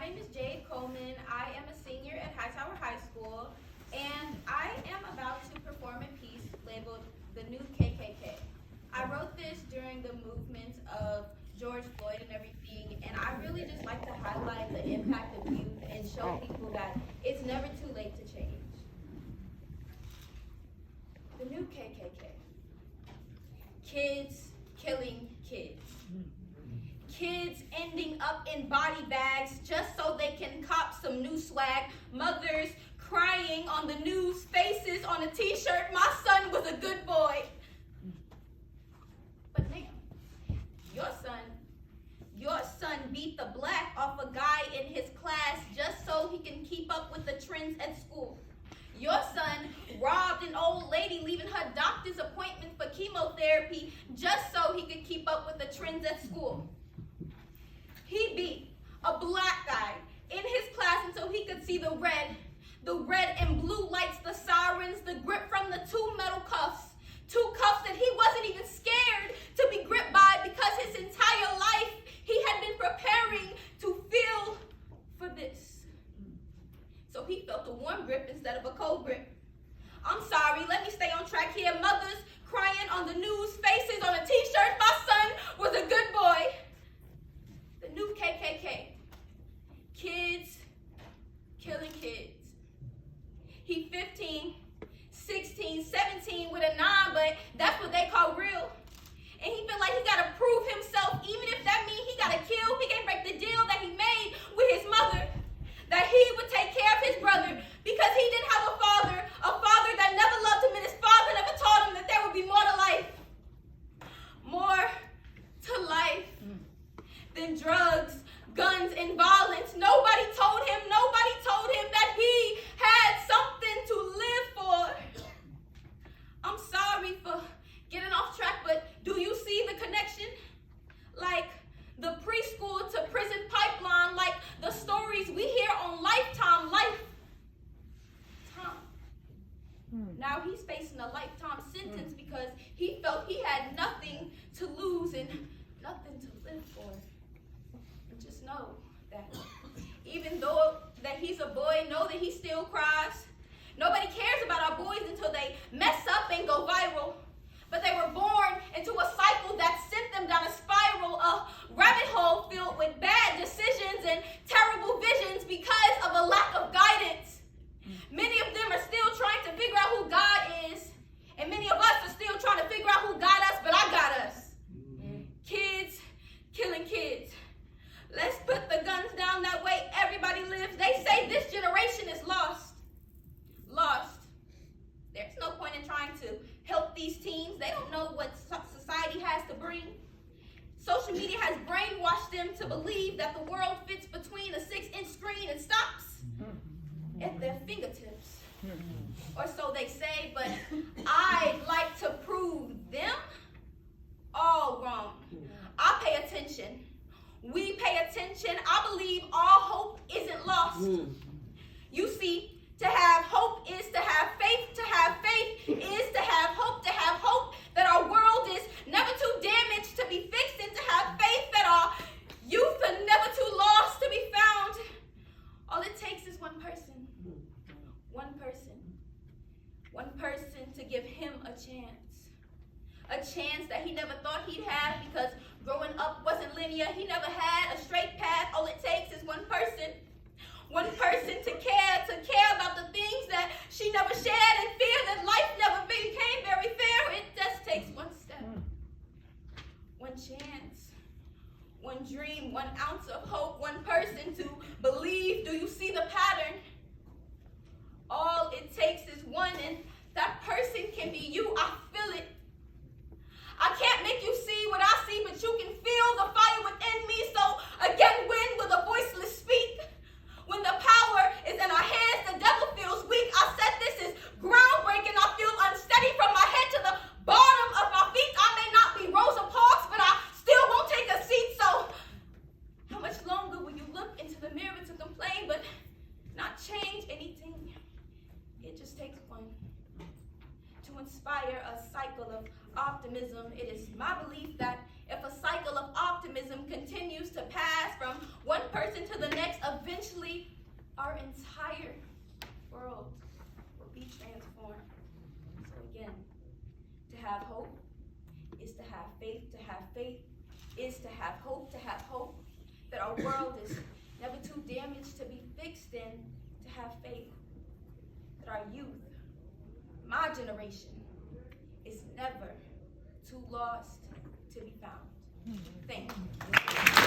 name is Jade Coleman. I am a senior at Hightower High School, and I am about to perform a piece labeled The New KKK. I wrote this during the movement of George Floyd and everything, and I really just like to highlight the impact of youth and show people that it's never too late to change. The new KKK. Kids killing kids. Kids ending up in body bags just so they can cop some new swag. Mothers crying on the news, faces on a t-shirt, my son was a good boy. But ma'am, your son beat the black off a guy in his class just so he can keep up with the trends at school. Your son robbed an old lady leaving her doctor's appointment for chemotherapy just so he could keep up with the trends at school. He beat a black guy in his class until he could see the red and blue lights, the sirens, the grip from the two metal cuffs that he wasn't even scared to be gripped by because his entire life he had been preparing to feel for this. So he felt a warm grip instead of a cold grip. I'm sorry, let me stay on track here. Mothers crying on the news, faces on a t-shirt, my son was a good boy. The new KKK. Kids killing kids. He 15, 16, 17 with a 9, but that's what they call real. And he feel like he gotta prove himself, even if that means he gotta kill. He can't break the deal that he made with his mother, that he would take care of his brother because he didn't have a father that never loved him, and his father never taught him that there would be more to life. More to life than drugs, guns, and violence. Nobody told him that he had something to live for. I'm sorry for getting off track, but do you see the connection? Like the preschool to prison pipeline, like the stories we hear on Lifetime. Now he's facing a lifetime sentence because he felt he had nothing to lose and nothing to live for. And just know that even though that he's a boy, know that he still cries. Nobody cares about our boys until they mess up and go viral. But they were born into a cycle that sent them down a spiral, a rabbit hole filled with bad decisions and terrible visions because of a lack of guidance. Many of them are still trying to figure out who God is, and many of us are still trying to figure out who got us, but I got us. Kids killing kids. Let's put the guns down, that way everybody lives. They say this generation is lost. There's no point in trying to help these teens. They don't know what society has to bring. Social media has brainwashed them to believe that the world fits between a 6-inch screen and stops at their fingertips. Or so they say, but I'd like to prove them all wrong. I pay attention. We pay attention. I believe all hope isn't lost. You see, to have hope is to have faith. To have faith is to have hope. To have hope that our world is never too damaged to be fixed, and to have faith that our youth are never too lost to be found. All it takes is one person. One person to give him a chance. A chance that he never thought he'd have because growing up wasn't linear. He never had a straight path. All it takes is one person. One person to care about the things that she never shared, and fear that life never became very fair. It just takes one step, one chance, one dream, 1 ounce of hope, one person to believe. Do you see the pattern? All it takes is one, and that person can be you. I feel it. I can't make you see what I see, but you can feel the fire within me. So again, when will the voiceless speak? When the power is in our hands, the devil feels weak. I said this is groundbreaking. I feel unsteady from my head to the bottom of my feet. I may not be Rosa Parks, but I still won't take a seat. So how much longer will you look into the mirror to complain but not change anything? It just takes one to inspire a cycle of optimism. It is my belief that If a cycle of optimism continues to pass from one person to the next, eventually our entire world will be transformed. So again, to have hope is to have faith. To have faith is to have hope. To have hope that our world is never too damaged to be fixed in. To have faith that our youth, my generation, is never too lost to be found. Thank you.